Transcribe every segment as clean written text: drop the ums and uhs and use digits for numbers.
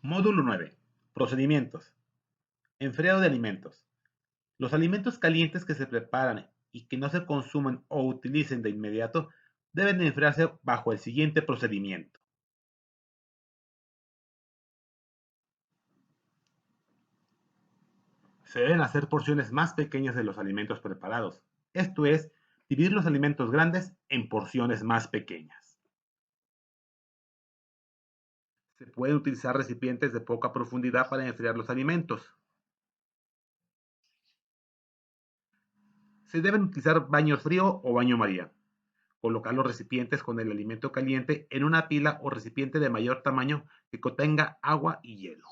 Módulo 9. Procedimientos. Enfriado de alimentos. Los alimentos calientes que se preparan y que no se consumen o utilicen de inmediato deben de enfriarse bajo el siguiente procedimiento. Se deben hacer porciones más pequeñas de los alimentos preparados, esto es, dividir los alimentos grandes en porciones más pequeñas. Se pueden utilizar recipientes de poca profundidad para enfriar los alimentos. Se deben utilizar baño frío o baño María. Colocar los recipientes con el alimento caliente en una pila o recipiente de mayor tamaño que contenga agua y hielo,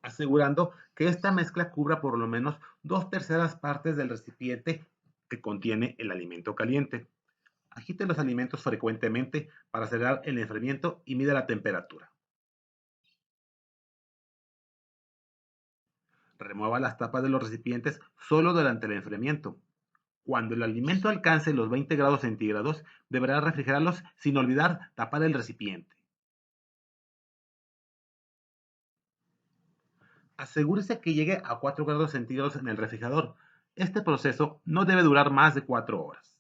asegurando que esta mezcla cubra por lo menos 2/3 partes del recipiente que contiene el alimento caliente. Agite los alimentos frecuentemente para acelerar el enfriamiento y mida la temperatura. Remueva las tapas de los recipientes solo durante el enfriamiento. Cuando el alimento alcance los 20 grados centígrados, deberá refrigerarlos sin olvidar tapar el recipiente. Asegúrese que llegue a 4 grados centígrados en el refrigerador. Este proceso no debe durar más de 4 horas.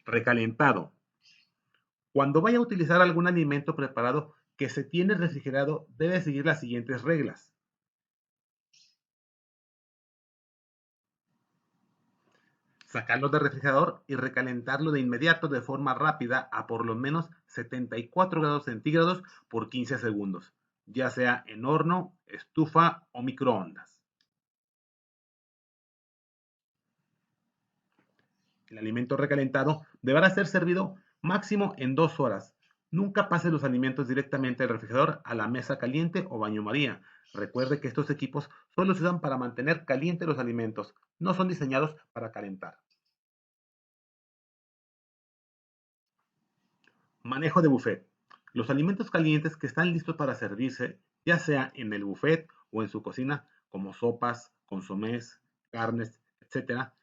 Recalentado. Cuando vaya a utilizar algún alimento preparado que se tiene refrigerado, debe seguir las siguientes reglas. Sacarlo del refrigerador y recalentarlo de inmediato de forma rápida a por lo menos 74 grados centígrados por 15 segundos, ya sea en horno, estufa o microondas. El alimento recalentado deberá ser servido máximo en 2 horas. Nunca pase los alimentos directamente del refrigerador a la mesa caliente o baño María. Recuerde que estos equipos solo se usan para mantener calientes los alimentos, no son diseñados para calentar. Manejo de buffet. Los alimentos calientes que están listos para servirse, ya sea en el buffet o en su cocina, como sopas, consomés, carnes, etcétera,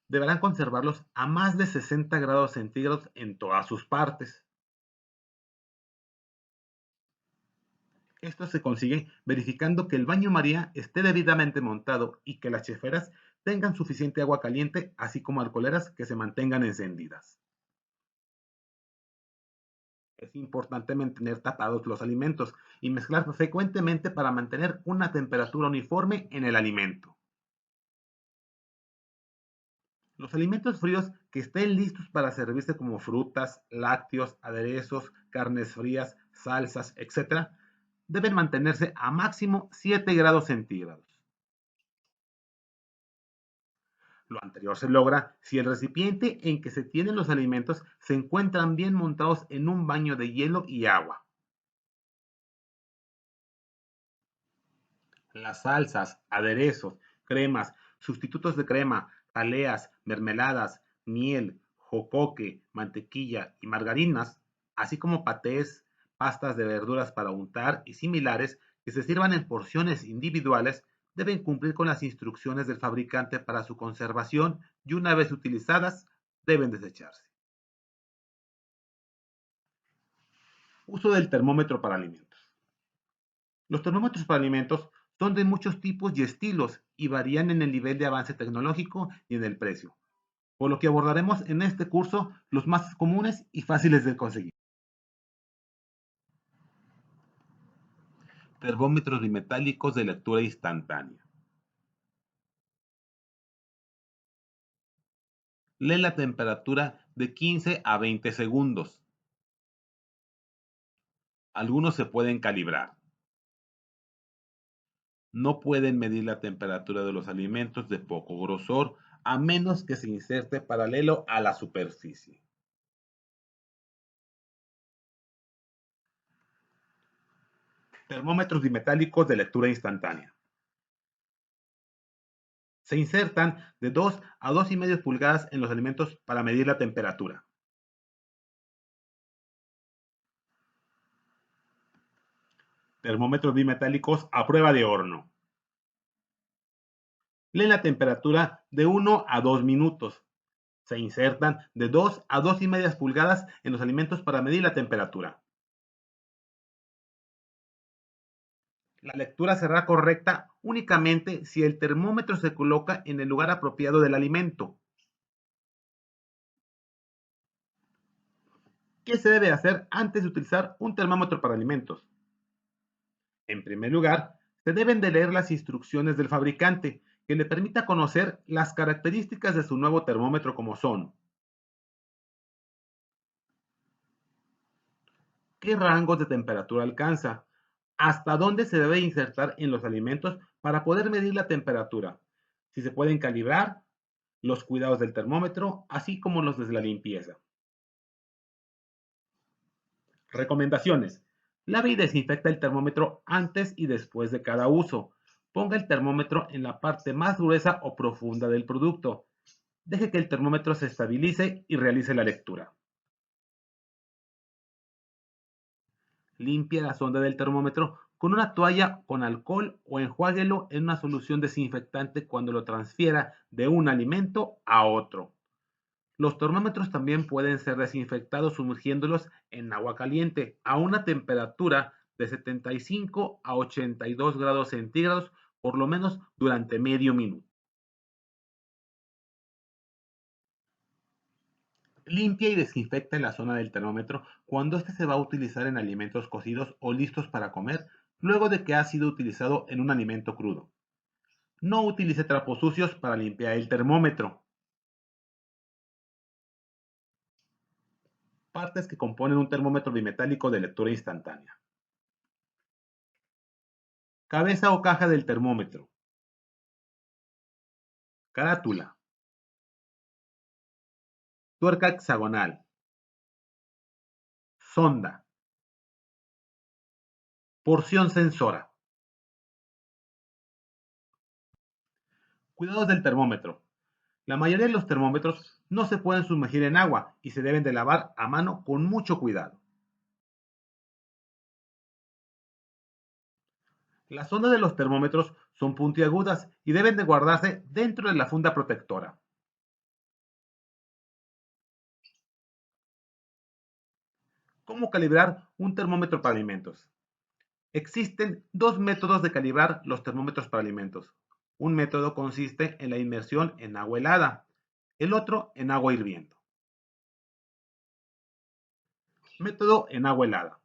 deberán conservarlos a más de 60 grados centígrados en todas sus partes. Esto se consigue verificando que el baño María esté debidamente montado y que las cheferas tengan suficiente agua caliente, así como alcoholeras que se mantengan encendidas. Es importante mantener tapados los alimentos y mezclar frecuentemente para mantener una temperatura uniforme en el alimento. Los alimentos fríos que estén listos para servirse como frutas, lácteos, aderezos, carnes frías, salsas, etc., deben mantenerse a máximo 7 grados centígrados. Lo anterior se logra si el recipiente en que se tienen los alimentos se encuentran bien montados en un baño de hielo y agua. Las salsas, aderezos, cremas, sustitutos de crema, jaleas, mermeladas, miel, jocoque, mantequilla y margarinas, así como patés, pastas de verduras para untar y similares que se sirvan en porciones individuales, deben cumplir con las instrucciones del fabricante para su conservación y una vez utilizadas, deben desecharse. Uso del termómetro para alimentos. Los termómetros para alimentos son de muchos tipos y estilos y varían en el nivel de avance tecnológico y en el precio, por lo que abordaremos en este curso los más comunes y fáciles de conseguir. Termómetros bimetálicos de lectura instantánea. Lee la temperatura de 15 a 20 segundos. Algunos se pueden calibrar. No pueden medir la temperatura de los alimentos de poco grosor a menos que se inserte paralelo a la superficie. Termómetros bimetálicos de lectura instantánea. Se insertan de 2 a 2,5 pulgadas en los alimentos para medir la temperatura. Termómetros bimetálicos a prueba de horno. Leen la temperatura de 1 a 2 minutos. Se insertan de 2 a 2,5 pulgadas en los alimentos para medir la temperatura. La lectura será correcta únicamente si el termómetro se coloca en el lugar apropiado del alimento. ¿Qué se debe hacer antes de utilizar un termómetro para alimentos? En primer lugar, se deben de leer las instrucciones del fabricante, que le permita conocer las características de su nuevo termómetro como son: qué rangos de temperatura alcanza, hasta dónde se debe insertar en los alimentos para poder medir la temperatura, si se pueden calibrar, los cuidados del termómetro, así como los de la limpieza. Recomendaciones. Lave y desinfecta el termómetro antes y después de cada uso. Ponga el termómetro en la parte más gruesa o profunda del producto. Deje que el termómetro se estabilice y realice la lectura. Limpie la sonda del termómetro con una toalla con alcohol o enjuáguelo en una solución desinfectante cuando lo transfiera de un alimento a otro. Los termómetros también pueden ser desinfectados sumergiéndolos en agua caliente a una temperatura de 75 a 82 grados centígrados por lo menos durante medio minuto. Limpia y desinfecta la zona del termómetro cuando éste se va a utilizar en alimentos cocidos o listos para comer luego de que ha sido utilizado en un alimento crudo. No utilice trapos sucios para limpiar el termómetro. Partes que componen un termómetro bimetálico de lectura instantánea. Cabeza o caja del termómetro. Carátula. Tuerca hexagonal. Sonda. Porción sensora. Cuidados del termómetro. La mayoría de los termómetros no se pueden sumergir en agua y se deben de lavar a mano con mucho cuidado. Las ondas de los termómetros son puntiagudas y deben de guardarse dentro de la funda protectora. ¿Cómo calibrar un termómetro para alimentos? Existen dos métodos de calibrar los termómetros para alimentos. Un método consiste en la inmersión en agua helada, el otro en agua hirviendo. Método en agua helada.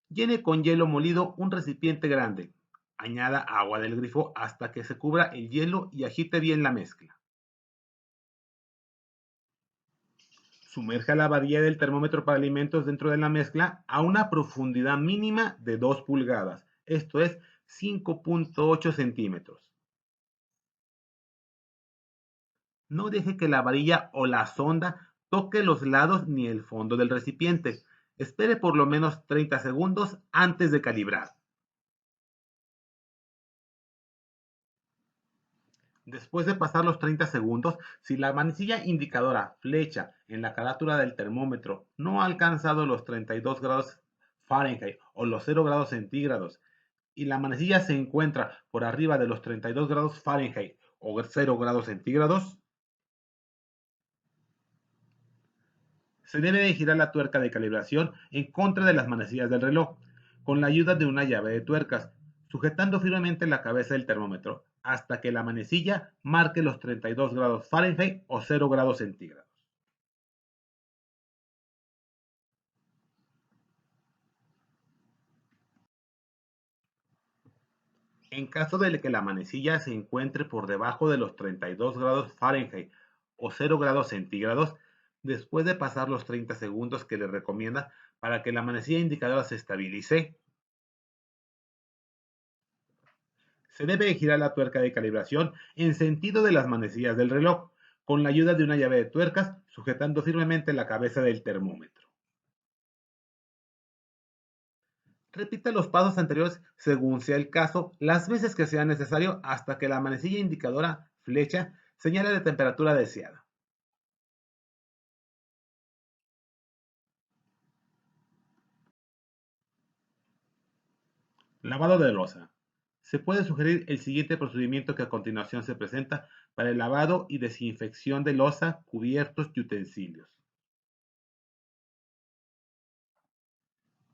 Llene con hielo molido un recipiente grande. Añada agua del grifo hasta que se cubra el hielo y agite bien la mezcla. Sumerja la varilla del termómetro para alimentos dentro de la mezcla a una profundidad mínima de 2 pulgadas, esto es 5,8 centímetros. No deje que la varilla o la sonda toque los lados ni el fondo del recipiente. Espere por lo menos 30 segundos antes de calibrar. Después de pasar los 30 segundos, si la manecilla indicadora flecha en la carátula del termómetro no ha alcanzado los 32 grados Fahrenheit o los 0 grados centígrados y la manecilla se encuentra por arriba de los 32 grados Fahrenheit o 0 grados centígrados, se debe de girar la tuerca de calibración en contra de las manecillas del reloj con la ayuda de una llave de tuercas, sujetando firmemente la cabeza del termómetro hasta que la manecilla marque los 32 grados Fahrenheit o 0 grados centígrados. En caso de que la manecilla se encuentre por debajo de los 32 grados Fahrenheit o 0 grados centígrados, después de pasar los 30 segundos que le recomienda para que la manecilla indicadora se estabilice, se debe girar la tuerca de calibración en sentido de las manecillas del reloj, con la ayuda de una llave de tuercas, sujetando firmemente la cabeza del termómetro. Repita los pasos anteriores según sea el caso, las veces que sea necesario hasta que la manecilla indicadora flecha señale la temperatura deseada. Lavado de loza. Se puede sugerir el siguiente procedimiento que a continuación se presenta para el lavado y desinfección de loza, cubiertos y utensilios.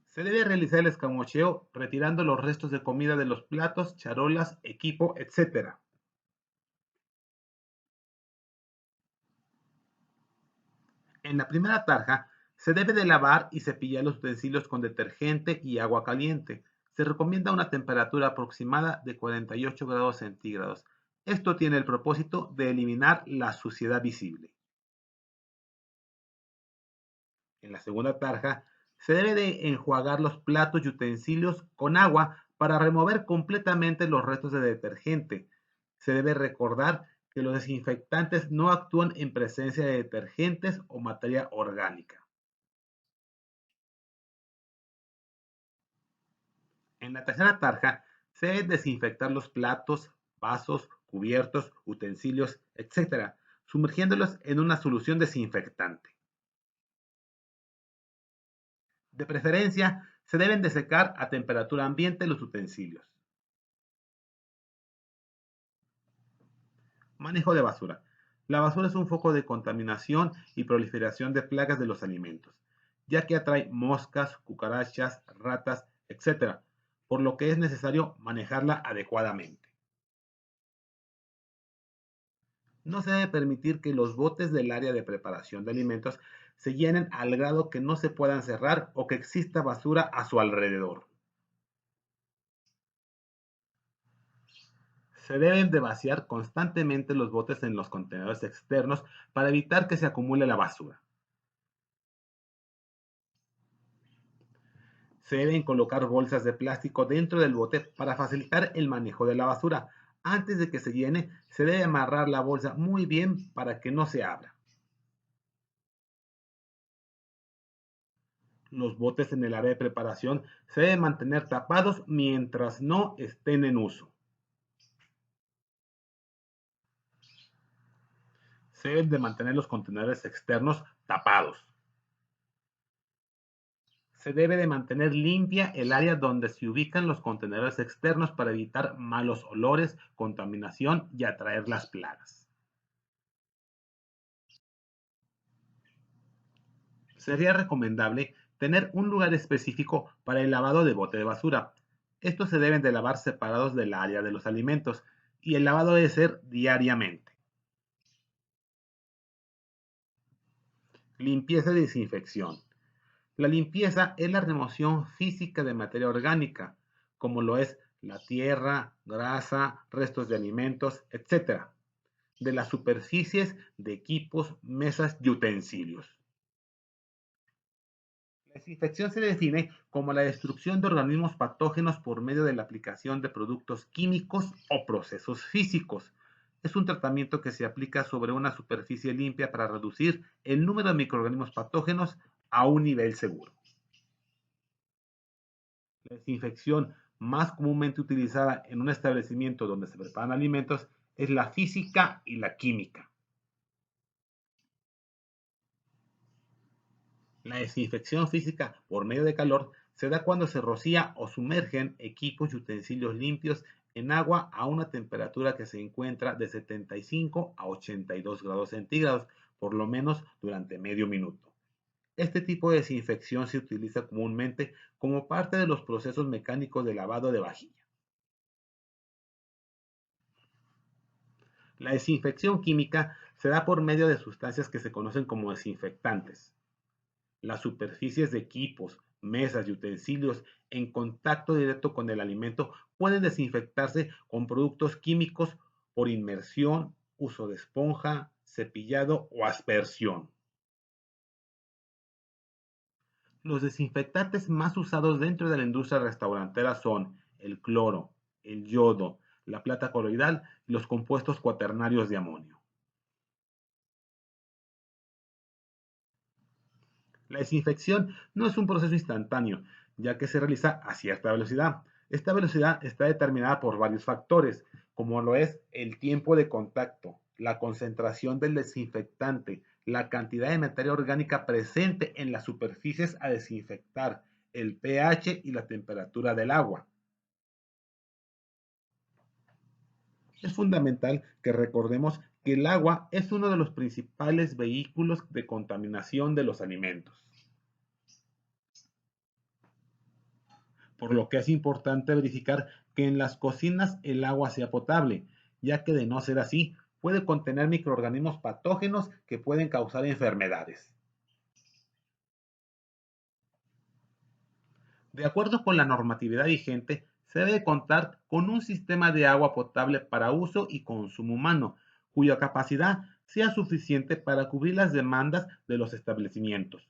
Se debe realizar el escamocheo retirando los restos de comida de los platos, charolas, equipo, etc. En la primera tarja, se debe de lavar y cepillar los utensilios con detergente y agua caliente. Se recomienda una temperatura aproximada de 48 grados centígrados. Esto tiene el propósito de eliminar la suciedad visible. En la segunda tarja, se debe de enjuagar los platos y utensilios con agua para remover completamente los restos de detergente. Se debe recordar que los desinfectantes no actúan en presencia de detergentes o materia orgánica. En la tercera tarja, se deben desinfectar los platos, vasos, cubiertos, utensilios, etc., sumergiéndolos en una solución desinfectante. De preferencia, se deben de secar a temperatura ambiente los utensilios. Manejo de basura. La basura es un foco de contaminación y proliferación de plagas de los alimentos, ya que atrae moscas, cucarachas, ratas, etc., por lo que es necesario manejarla adecuadamente. No se debe permitir que los botes del área de preparación de alimentos se llenen al grado que no se puedan cerrar o que exista basura a su alrededor. Se deben de vaciar constantemente los botes en los contenedores externos para evitar que se acumule la basura. Se deben colocar bolsas de plástico dentro del bote para facilitar el manejo de la basura. Antes de que se llene, se debe amarrar la bolsa muy bien para que no se abra. Los botes en el área de preparación se deben mantener tapados mientras no estén en uso. Se deben de mantener los contenedores externos tapados. Se debe de mantener limpia el área donde se ubican los contenedores externos para evitar malos olores, contaminación y atraer las plagas. Sería recomendable tener un lugar específico para el lavado de bote de basura. Estos se deben de lavar separados del área de los alimentos y el lavado debe ser diariamente. Limpieza y desinfección. La limpieza es la remoción física de materia orgánica, como lo es la tierra, grasa, restos de alimentos, etc., de las superficies de equipos, mesas y utensilios. La desinfección se define como la destrucción de organismos patógenos por medio de la aplicación de productos químicos o procesos físicos. Es un tratamiento que se aplica sobre una superficie limpia para reducir el número de microorganismos patógenos a un nivel seguro. La desinfección más comúnmente utilizada en un establecimiento donde se preparan alimentos es la física y la química. La desinfección física por medio de calor se da cuando se rocía o sumergen equipos y utensilios limpios en agua a una temperatura que se encuentra de 75 a 82 grados centígrados, por lo menos durante medio minuto. Este tipo de desinfección se utiliza comúnmente como parte de los procesos mecánicos de lavado de vajilla. La desinfección química se da por medio de sustancias que se conocen como desinfectantes. Las superficies de equipos, mesas y utensilios en contacto directo con el alimento pueden desinfectarse con productos químicos por inmersión, uso de esponja, cepillado o aspersión. Los desinfectantes más usados dentro de la industria restaurantera son el cloro, el yodo, la plata coloidal y los compuestos cuaternarios de amonio. La desinfección no es un proceso instantáneo, ya que se realiza a cierta velocidad. Esta velocidad está determinada por varios factores, como lo es el tiempo de contacto, la concentración del desinfectante, la cantidad de materia orgánica presente en las superficies a desinfectar, el pH y la temperatura del agua. Es fundamental que recordemos que el agua es uno de los principales vehículos de contaminación de los alimentos, por lo que es importante verificar que en las cocinas el agua sea potable, ya que de no ser así, puede contener microorganismos patógenos que pueden causar enfermedades. De acuerdo con la normatividad vigente, se debe contar con un sistema de agua potable para uso y consumo humano, cuya capacidad sea suficiente para cubrir las demandas de los establecimientos.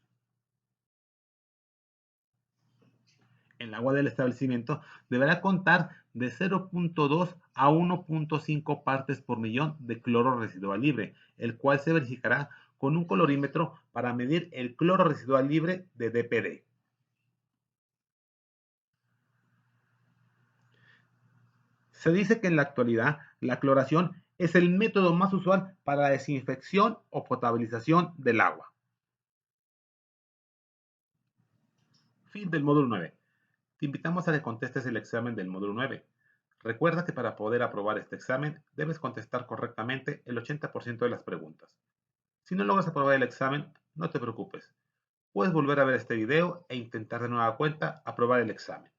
El agua del establecimiento deberá contar de 0,2 a 1,5 partes por millón de cloro residual libre, el cual se verificará con un colorímetro para medir el cloro residual libre de DPD. Se dice que en la actualidad la cloración es el método más usual para la desinfección o potabilización del agua. Fin del módulo 9. Te invitamos a que contestes el examen del módulo 9. Recuerda que para poder aprobar este examen debes contestar correctamente el 80% de las preguntas. Si no logras aprobar el examen, no te preocupes. Puedes volver a ver este video e intentar de nueva cuenta aprobar el examen.